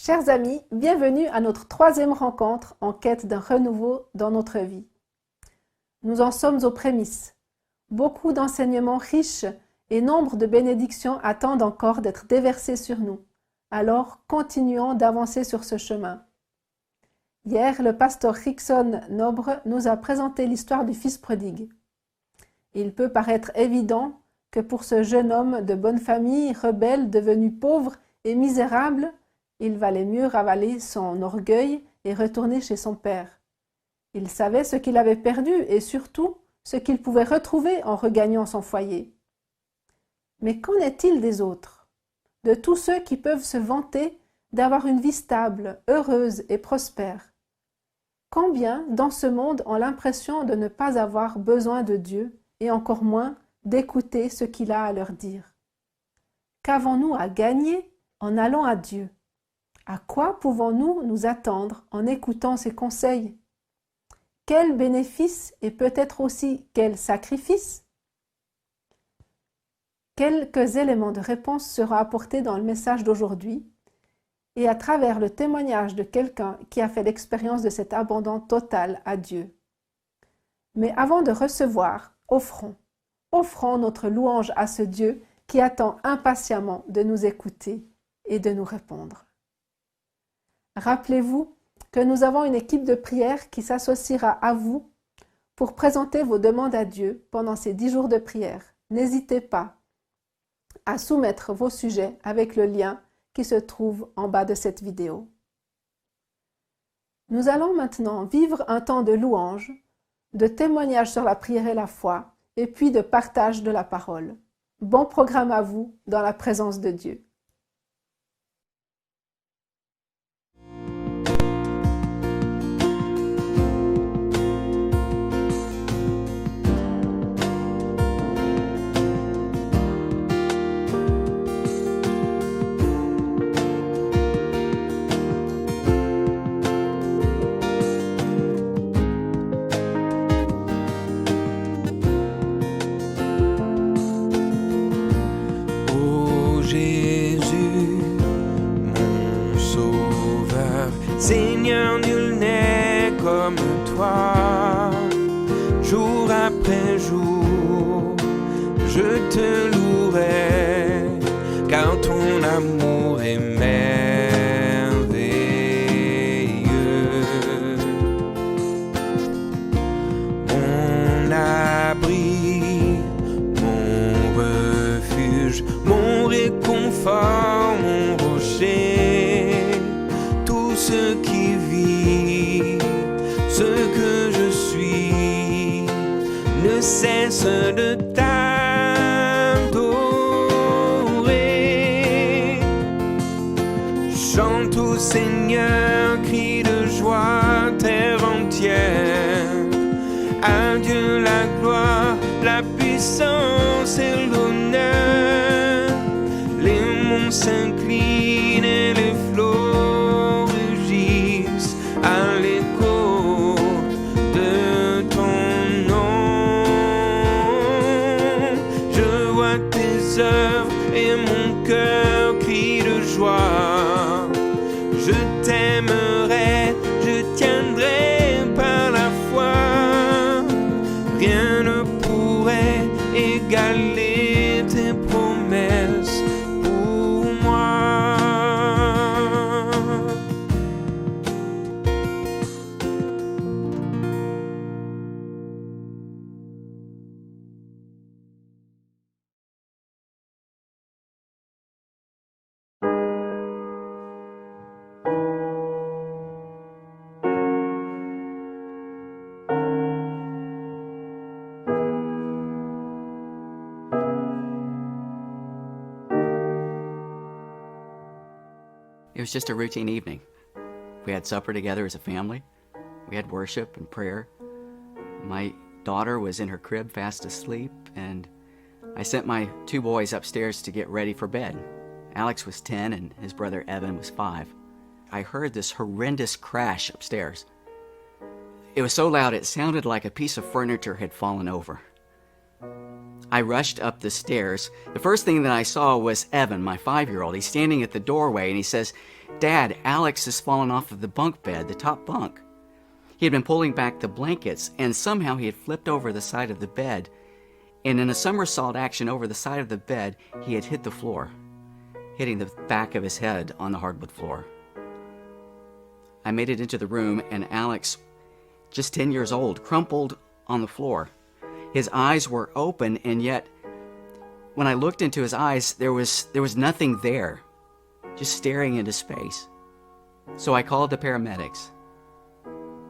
Chers amis, bienvenue à notre troisième rencontre en quête d'un renouveau dans notre vie. Nous en sommes aux prémices. Beaucoup d'enseignements riches et nombre de bénédictions attendent encore d'être déversées sur nous. Alors, continuons d'avancer sur ce chemin. Hier, le pasteur Rickson Nobre nous a présenté l'histoire du fils prodigue. Il peut paraître évident que pour ce jeune homme de bonne famille, rebelle, devenu pauvre et misérable, il valait mieux ravaler son orgueil et retourner chez son père. Il savait ce qu'il avait perdu et surtout ce qu'il pouvait retrouver en regagnant son foyer. Mais qu'en est-il des autres? De tous ceux qui peuvent se vanter d'avoir une vie stable, heureuse et prospère? Combien dans ce monde ont l'impression de ne pas avoir besoin de Dieu et encore moins d'écouter ce qu'il a à leur dire? Qu'avons-nous à gagner en allant à Dieu? À quoi pouvons-nous nous attendre en écoutant ses conseils? Quel bénéfice et peut-être aussi quel sacrifice? Quelques éléments de réponse seront apportés dans le message d'aujourd'hui et à travers le témoignage de quelqu'un qui a fait l'expérience de cet abandon total à Dieu. Mais avant de recevoir, offrons notre louange à ce Dieu qui attend impatiemment de nous écouter et de nous répondre. Rappelez-vous que nous avons une équipe de prière qui s'associera à vous pour présenter vos demandes à Dieu pendant ces 10 jours de prière. N'hésitez pas à soumettre vos sujets avec le lien qui se trouve en bas de cette vidéo. Nous allons maintenant vivre un temps de louange, de témoignage sur la prière et la foi, et puis de partage de la parole. Bon programme à vous dans la présence de Dieu. Seigneur, nul n'est comme toi. Jour après jour, je te louerai, car ton amour est merveilleux. Mon abri, mon refuge, mon réconfort, mon rocher, ce qui vit, ce que je suis, ne cesse de t'adorer. Chante au Seigneur, crie de joie, terre entière. À Dieu la gloire, la puissance et l'honneur. Les monts s'inclinent et les flots à l'écho de ton nom. Je vois tes œuvres et mon cœur crie de joie. Je t'aimerai, je tiendrai par la foi. Rien ne pourrait égaler tes promesses pour moi. It was just a routine evening. We had supper together as a family. We had worship and prayer. My daughter was in her crib fast asleep, and I sent my 2 boys upstairs to get ready for bed. Alex was 10 and his brother Evan was 5. I heard this horrendous crash upstairs. It was so loud it sounded like a piece of furniture had fallen over. I rushed up the stairs. The first thing that I saw was Evan, my 5-year-old. He's standing at the doorway and he says, "Dad, Alex has fallen off of the bunk bed, the top bunk." He had been pulling back the blankets, and somehow he had flipped over the side of the bed, and in a somersault action over the side of the bed, he had hit the floor, hitting the back of his head on the hardwood floor. I made it into the room, and Alex, just 10 years old, crumpled on the floor. His eyes were open, and yet when I looked into his eyes, there was nothing there, just staring into space. So I called the paramedics.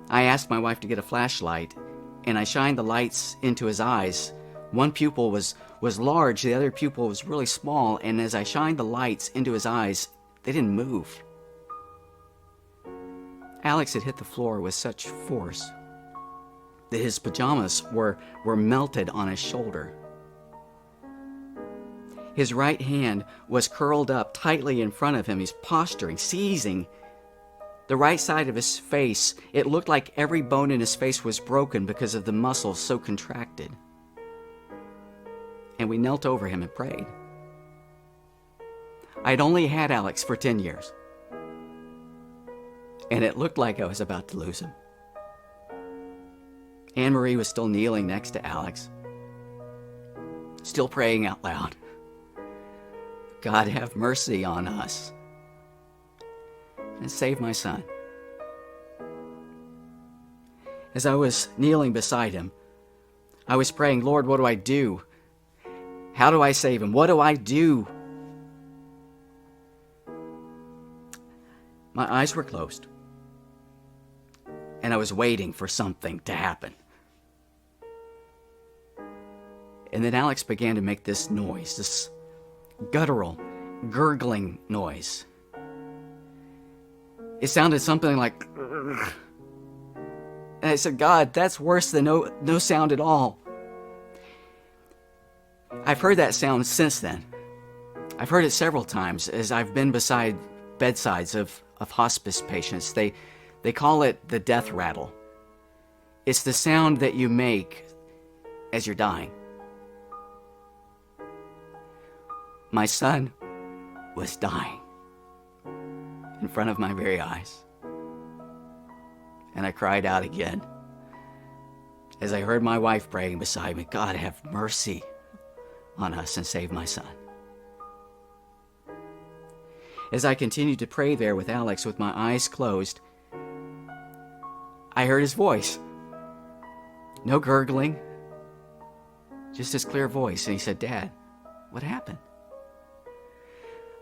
I asked my wife to get a flashlight, and I shined the lights into his eyes. One pupil was large, the other pupil was really small, and as I shined the lights into his eyes, they didn't move. Alex had hit the floor with such force that his pajamas were melted on his shoulder. His right hand was curled up tightly in front of him. He's posturing, seizing the right side of his face. It looked like every bone in his face was broken because of the muscles so contracted. And we knelt over him and prayed. I'd only had Alex for 10 years. And it looked like I was about to lose him. Anne-Marie was still kneeling next to Alex, still praying out loud, "God, have mercy on us and save my son." As I was kneeling beside him, I was praying, "Lord, what do I do? How do I save him? What do I do?" My eyes were closed, and I was waiting for something to happen. And then Alex began to make this noise, this guttural, gurgling noise. It sounded something like, "Ugh." And I said, "God, that's worse than no sound at all." I've heard that sound since then. I've heard it several times as I've been beside bedsides of hospice patients. They call it the death rattle. It's the sound that you make as you're dying. My son was dying in front of my very eyes. And I cried out again as I heard my wife praying beside me, "God, have mercy on us and save my son." As I continued to pray there with Alex with my eyes closed, I heard his voice. No gurgling, just his clear voice. And he said, "Dad, what happened?"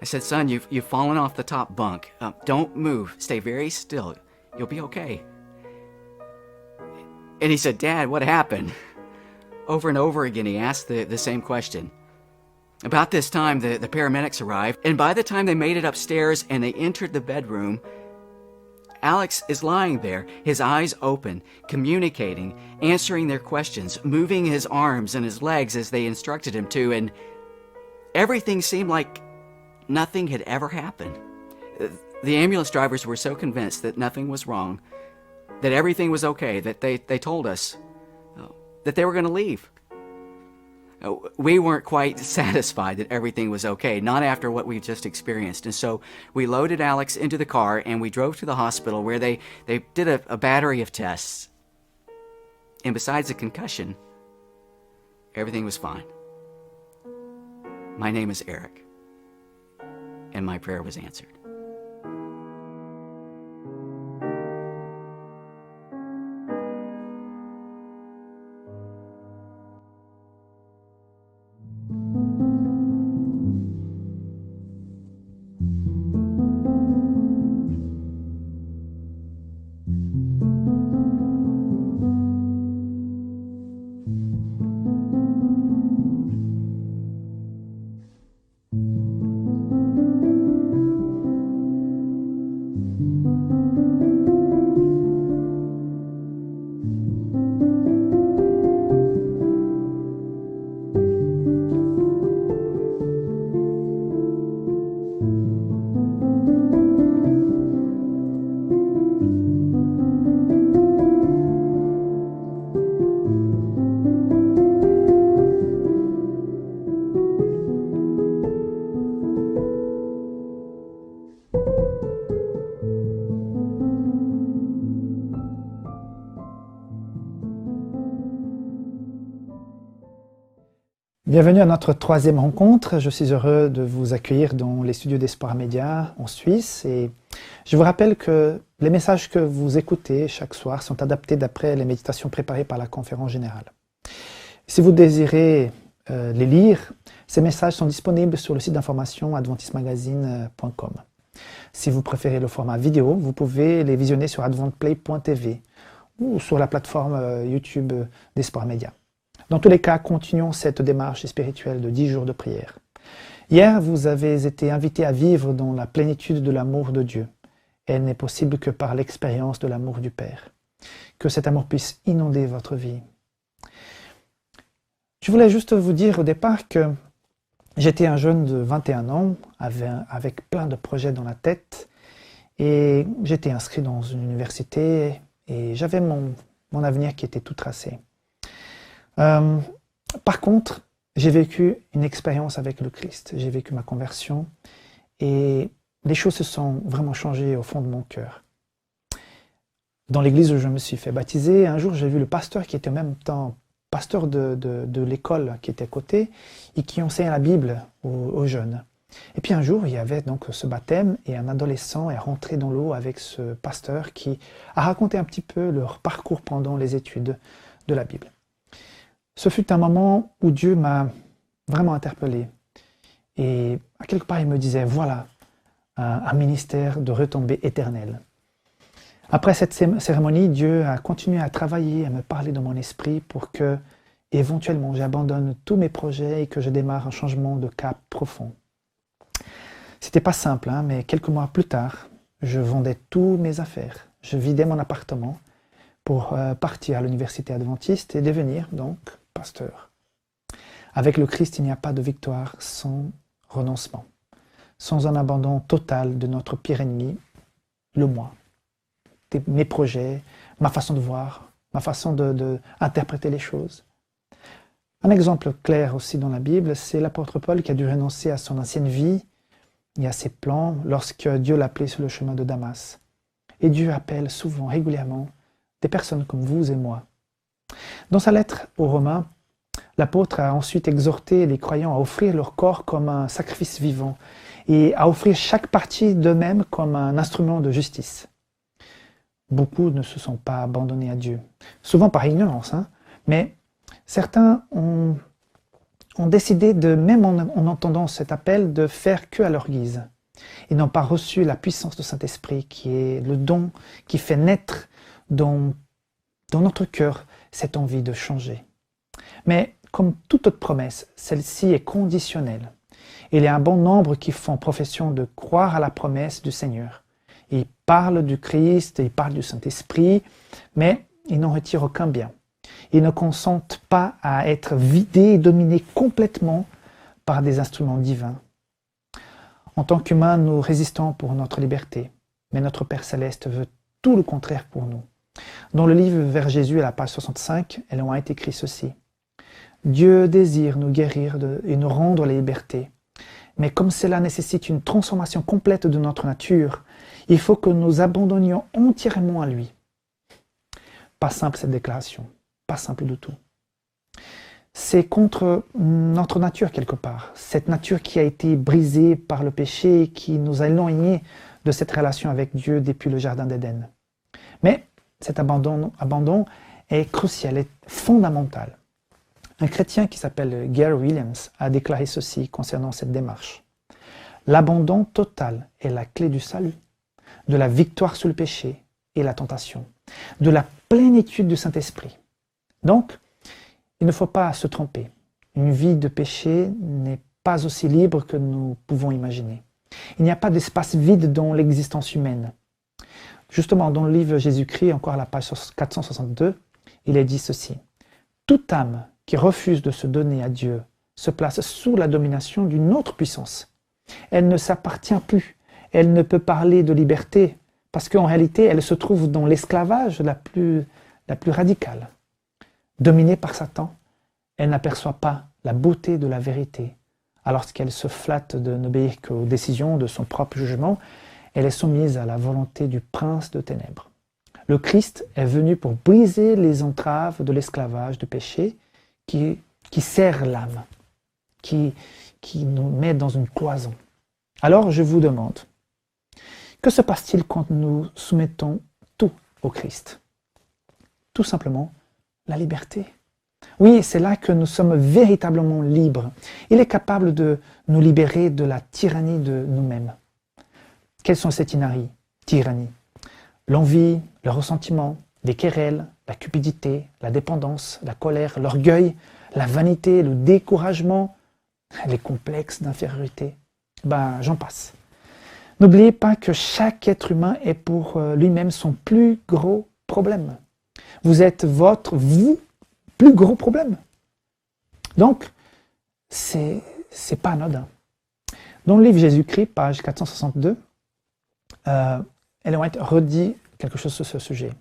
I said, "Son, you've fallen off the top bunk. Don't move. Stay very still. You'll be okay." And he said, "Dad, what happened?" Over and over again, he asked the same question. About this time, the paramedics arrived, and by the time they made it upstairs and they entered the bedroom, Alex is lying there, his eyes open, communicating, answering their questions, moving his arms and his legs as they instructed him to, and everything seemed like nothing had ever happened. The ambulance drivers were so convinced that nothing was wrong, that everything was okay, that they told us that they were going to leave. We weren't quite satisfied that everything was okay, not after what we just experienced. And so we loaded Alex into the car and we drove to the hospital where they did a battery of tests. And besides the concussion, everything was fine. My name is Eric, and my prayer was answered. Bienvenue à notre troisième rencontre. Je suis heureux de vous accueillir dans les studios d'Espoir Média en Suisse. Et je vous rappelle que les messages que vous écoutez chaque soir sont adaptés d'après les méditations préparées par la conférence générale. Si vous désirez les lire, ces messages sont disponibles sur le site d'information adventismagazine.com. Si vous préférez le format vidéo, vous pouvez les visionner sur adventplay.tv ou sur la plateforme YouTube d'Espoir Média. Dans tous les cas, continuons cette démarche spirituelle de 10 jours de prière. Hier, vous avez été invités à vivre dans la plénitude de l'amour de Dieu. Elle n'est possible que par l'expérience de l'amour du Père. Que cet amour puisse inonder votre vie. Je voulais juste vous dire au départ que j'étais un jeune de 21 ans, avec plein de projets dans la tête, et j'étais inscrit dans une université, et j'avais mon avenir qui était tout tracé. Par contre, j'ai vécu une expérience avec le Christ, j'ai vécu ma conversion et les choses se sont vraiment changées au fond de mon cœur. Dans l'église où je me suis fait baptiser, un jour j'ai vu le pasteur qui était en même temps pasteur de l'école qui était à côté et qui enseignait la Bible aux jeunes. Et puis un jour, il y avait donc ce baptême et un adolescent est rentré dans l'eau avec ce pasteur qui a raconté un petit peu leur parcours pendant les études de la Bible. Ce fut un moment où Dieu m'a vraiment interpellé. Et à quelque part, il me disait, voilà, un ministère de retombées éternelles. Après cette cérémonie, Dieu a continué à travailler, à me parler dans mon esprit pour que, éventuellement, j'abandonne tous mes projets et que je démarre un changement de cap profond. C'était pas simple, mais quelques mois plus tard, je vendais tous mes affaires. Je vidais mon appartement pour partir à l'université adventiste et devenir donc pasteur. Avec le Christ, il n'y a pas de victoire sans renoncement, sans un abandon total de notre pire ennemi, le moi, mes projets, ma façon de voir, ma façon d'interpréter les choses. Un exemple clair aussi dans la Bible, c'est l'apôtre Paul qui a dû renoncer à son ancienne vie et à ses plans lorsque Dieu l'a appelé sur le chemin de Damas. Et Dieu appelle souvent, régulièrement, des personnes comme vous et moi. Dans sa lettre aux Romains, l'apôtre a ensuite exhorté les croyants à offrir leur corps comme un sacrifice vivant et à offrir chaque partie d'eux-mêmes comme un instrument de justice. Beaucoup ne se sont pas abandonnés à Dieu, souvent par ignorance, mais certains ont décidé, même en entendant cet appel, de faire que à leur guise. Ils n'ont pas reçu la puissance du Saint-Esprit qui est le don qui fait naître dans notre cœur cette envie de changer. Mais comme toute autre promesse, celle-ci est conditionnelle. Il y a un bon nombre qui font profession de croire à la promesse du Seigneur. Ils parlent du Christ, ils parlent du Saint-Esprit, mais ils n'en retirent aucun bien. Ils ne consentent pas à être vidés et dominés complètement par des instruments divins. En tant qu'humains, nous résistons pour notre liberté, mais notre Père Céleste veut tout le contraire pour nous. Dans le livre Vers Jésus, à la page 65, elles ont été écrit ceci. Dieu désire nous guérir et nous rendre la liberté. Mais comme cela nécessite une transformation complète de notre nature, il faut que nous abandonnions entièrement à lui. Pas simple cette déclaration, pas simple du tout. C'est contre notre nature quelque part, cette nature qui a été brisée par le péché et qui nous a éloignés de cette relation avec Dieu depuis le Jardin d'Éden. Mais cet abandon est crucial, est fondamental. Un chrétien qui s'appelle Gary Williams a déclaré ceci concernant cette démarche. L'abandon total est la clé du salut, de la victoire sur le péché et la tentation, de la plénitude du Saint-Esprit. Donc, il ne faut pas se tromper. Une vie de péché n'est pas aussi libre que nous pouvons imaginer. Il n'y a pas d'espace vide dans l'existence humaine. Justement, dans le livre Jésus-Christ, encore à la page 462, il est dit ceci. Toute âme qui refuse de se donner à Dieu se place sous la domination d'une autre puissance. Elle ne s'appartient plus. Elle ne peut parler de liberté parce qu'en réalité, elle se trouve dans l'esclavage la plus radicale. Dominée par Satan, elle n'aperçoit pas la beauté de la vérité. Alors qu'elle se flatte de n'obéir qu'aux décisions de son propre jugement, elle est soumise à la volonté du prince de ténèbres. Le Christ est venu pour briser les entraves de l'esclavage du péché qui serre l'âme. qui nous met dans une cloison. Alors je vous demande, que se passe-t-il quand nous soumettons tout au Christ? Tout simplement la liberté. Oui, c'est là que nous sommes véritablement libres. Il est capable de nous libérer de la tyrannie de nous-mêmes. Quelles sont ces tyrannies? L'envie, le ressentiment, les querelles, la cupidité, la dépendance, la colère, l'orgueil, la vanité, le découragement, les complexes d'infériorité. J'en passe. N'oubliez pas que chaque être humain est pour lui-même son plus gros problème. Vous êtes vous, plus gros problème. Donc, c'est pas anodin. Dans le livre Jésus-Christ, page 462, Ellen White redit quelque chose sur ce sujet.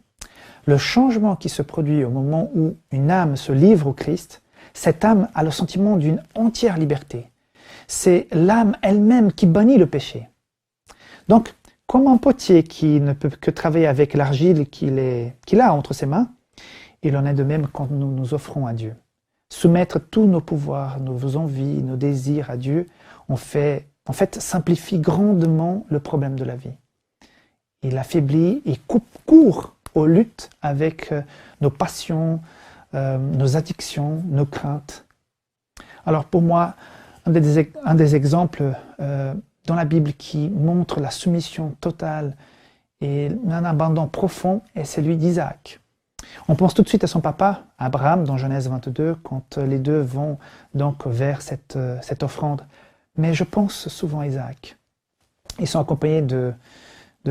Le changement qui se produit au moment où une âme se livre au Christ, cette âme a le sentiment d'une entière liberté. C'est l'âme elle-même qui bannit le péché. Donc, comme un potier qui ne peut que travailler avec l'argile qu'il a entre ses mains, il en est de même quand nous nous offrons à Dieu. Soumettre tous nos pouvoirs, nos envies, nos désirs à Dieu, en fait, simplifie grandement le problème de la vie. Il affaiblit et coupe court aux luttes avec nos passions, nos addictions, nos craintes. Alors pour moi, un des exemples dans la Bible qui montre la soumission totale et un abandon profond est celui d'Isaac. On pense tout de suite à son papa, Abraham, dans Genèse 22, quand les deux vont donc vers cette offrande. Mais je pense souvent à Isaac. Ils sont accompagnés de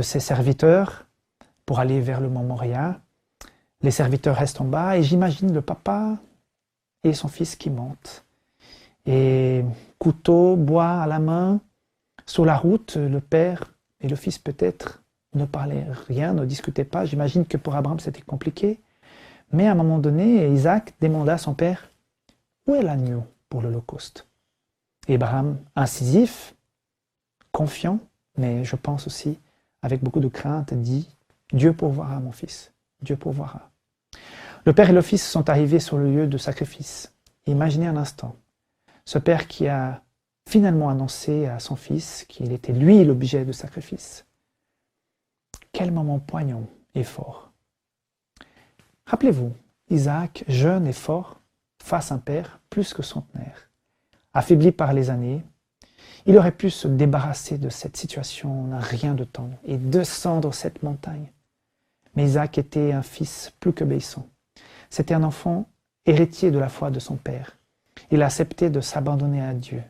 ses serviteurs pour aller vers le mont Moria. Les serviteurs restent en bas et j'imagine le papa et son fils qui montent. Et couteau, bois à la main, sur la route, le père et le fils peut-être ne parlaient rien, ne discutaient pas. J'imagine que pour Abraham c'était compliqué. Mais à un moment donné, Isaac demanda à son père, où est l'agneau pour l'Holocauste? Et Abraham, incisif, confiant, mais je pense aussi avec beaucoup de crainte, dit, Dieu pourvoira mon fils, Dieu pourvoira. Le père et le fils sont arrivés sur le lieu de sacrifice. Imaginez un instant, ce père qui a finalement annoncé à son fils qu'il était lui l'objet de sacrifice. Quel moment poignant et fort. Rappelez-vous, Isaac, jeune et fort, face à un père plus que centenaire, affaibli par les années, il aurait pu se débarrasser de cette situation en un rien de temps et descendre cette montagne. Mais Isaac était un fils plus qu'obéissant. C'était un enfant héritier de la foi de son père. Il a accepté de s'abandonner à Dieu,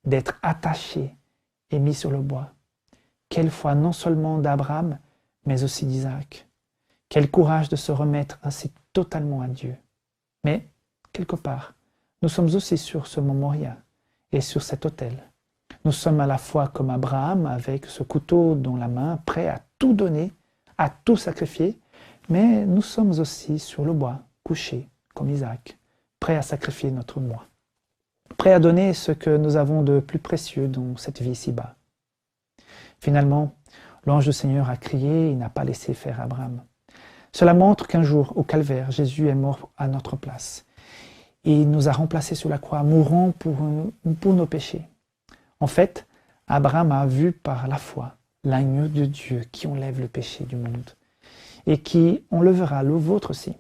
d'être attaché et mis sur le bois. Quelle foi non seulement d'Abraham, mais aussi d'Isaac. Quel courage de se remettre ainsi totalement à Dieu. Mais, quelque part, nous sommes aussi sur ce mont Moria et sur cet autel. Nous sommes à la fois comme Abraham, avec ce couteau dans la main, prêt à tout donner, à tout sacrifier, mais nous sommes aussi sur le bois, couchés, comme Isaac, prêts à sacrifier notre moi, prêts à donner ce que nous avons de plus précieux dans cette vie ici-bas. Finalement, l'ange du Seigneur a crié, il n'a pas laissé faire Abraham. Cela montre qu'un jour, au calvaire, Jésus est mort à notre place. Et il nous a remplacés sur la croix, mourant pour nos péchés. En fait, Abraham a vu par la foi l'agneau de Dieu qui enlève le péché du monde et qui enlèvera le vôtre aussi.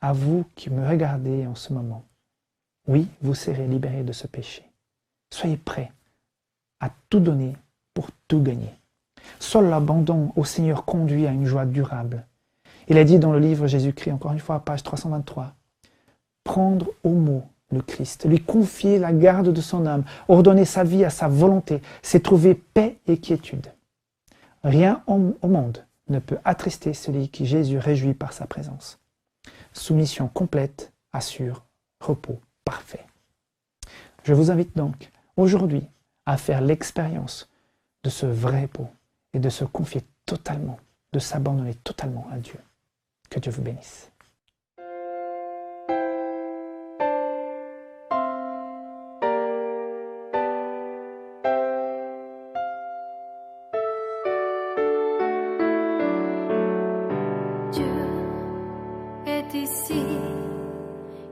À vous qui me regardez en ce moment, oui, vous serez libérés de ce péché. Soyez prêts à tout donner pour tout gagner. Seul l'abandon au Seigneur conduit à une joie durable. Il est dit dans le livre Jésus-Christ, encore une fois, page 323, prendre au mot le Christ, lui confier la garde de son âme, ordonner sa vie à sa volonté, c'est trouver paix et quiétude. Rien au monde ne peut attrister celui qui Jésus réjouit par sa présence. Soumission complète assure repos parfait. Je vous invite donc aujourd'hui à faire l'expérience de ce vrai repos et de se confier totalement, de s'abandonner totalement à Dieu. Que Dieu vous bénisse. Ici,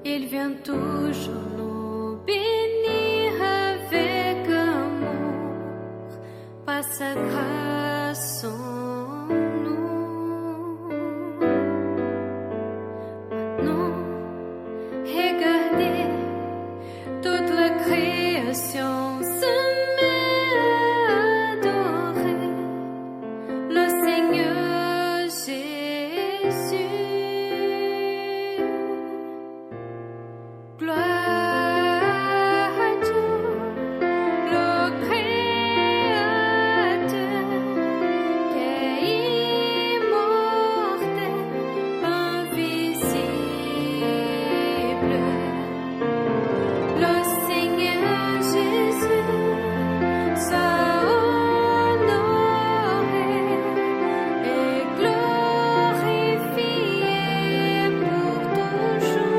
il vient toujours nous bénir. par sa grâce en nous. Maintenant, regardez, toute la création se met à adorer le Seigneur Jésus. Gloire à Dieu, le Créateur, qui est immortel, invisible. Le Seigneur Jésus soit honoré et glorifié pour toujours.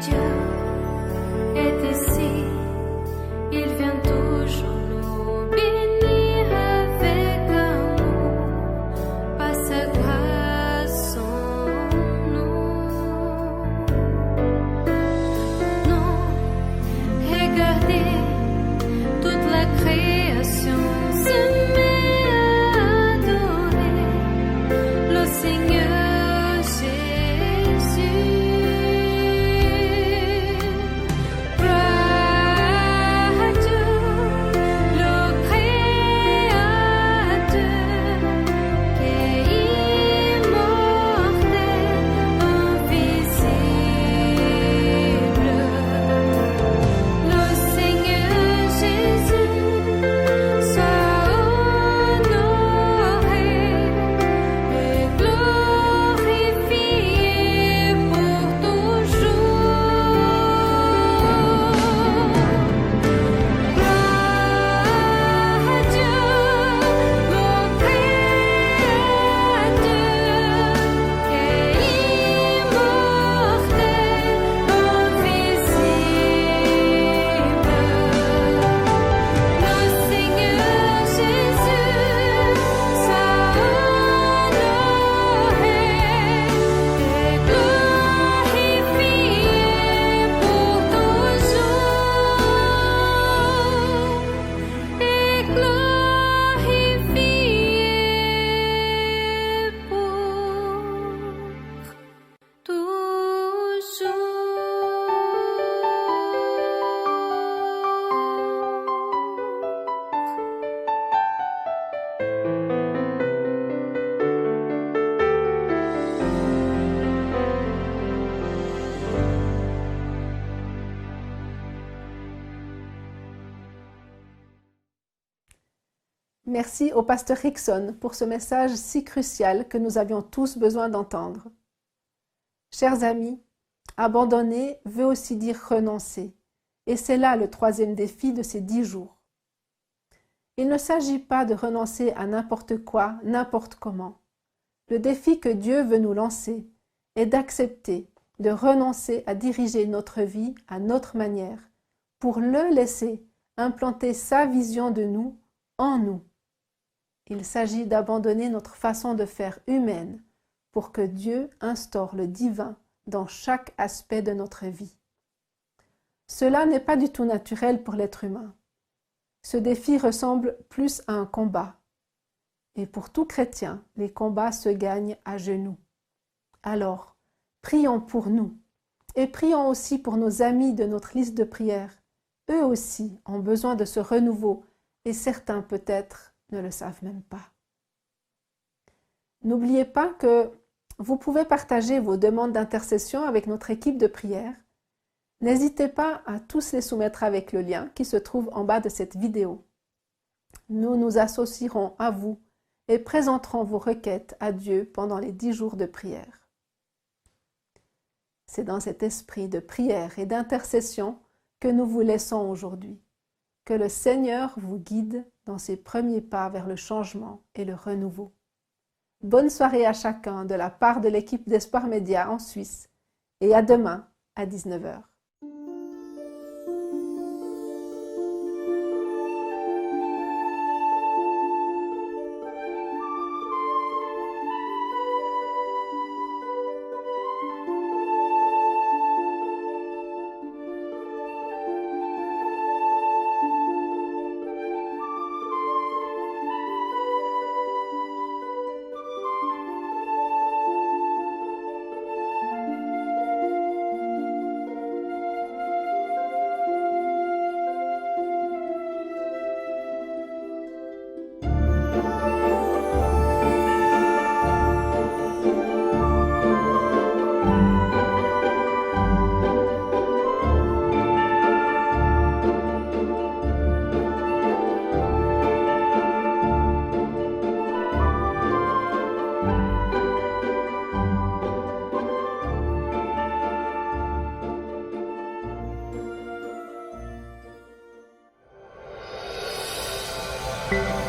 Dieu est ici, il vient toujours nous bénir avec amour, par sa grâce en nous. Non, regardez, toute la création se met à adorer le Seigneur Jésus. Gloire à Dieu, le Créateur, qui est immortel, invisible. Le Seigneur Jésus soit honoré et glorifié pour toujours. Gloire à Dieu, le Créateur, qui est immortel, invisible. Le Seigneur Jésus soit honoré et glorifié pour toujours. Et glorifié pour Merci au pasteur Rickson pour ce message si crucial que nous avions tous besoin d'entendre. Chers amis, abandonner veut aussi dire renoncer, et c'est là le troisième défi de ces 10 jours. Il ne s'agit pas de renoncer à n'importe quoi, n'importe comment. Le défi que Dieu veut nous lancer est d'accepter de renoncer à diriger notre vie à notre manière, pour le laisser implanter sa vision de nous en nous. Il s'agit d'abandonner notre façon de faire humaine pour que Dieu instaure le divin dans chaque aspect de notre vie. Cela n'est pas du tout naturel pour l'être humain. Ce défi ressemble plus à un combat. Et pour tout chrétien, les combats se gagnent à genoux. Alors, prions pour nous et prions aussi pour nos amis de notre liste de prières. Eux aussi ont besoin de ce renouveau et certains peut-être ne le savent même pas. N'oubliez pas que vous pouvez partager vos demandes d'intercession avec notre équipe de prière. N'hésitez pas à tous les soumettre avec le lien qui se trouve en bas de cette vidéo. Nous nous associerons à vous et présenterons vos requêtes à Dieu pendant les 10 jours de prière. C'est dans cet esprit de prière et d'intercession que nous vous laissons aujourd'hui. Que le Seigneur vous guide dans ses premiers pas vers le changement et le renouveau. Bonne soirée à chacun de la part de l'équipe d'Espoir Média en Suisse et à demain à 19h. pour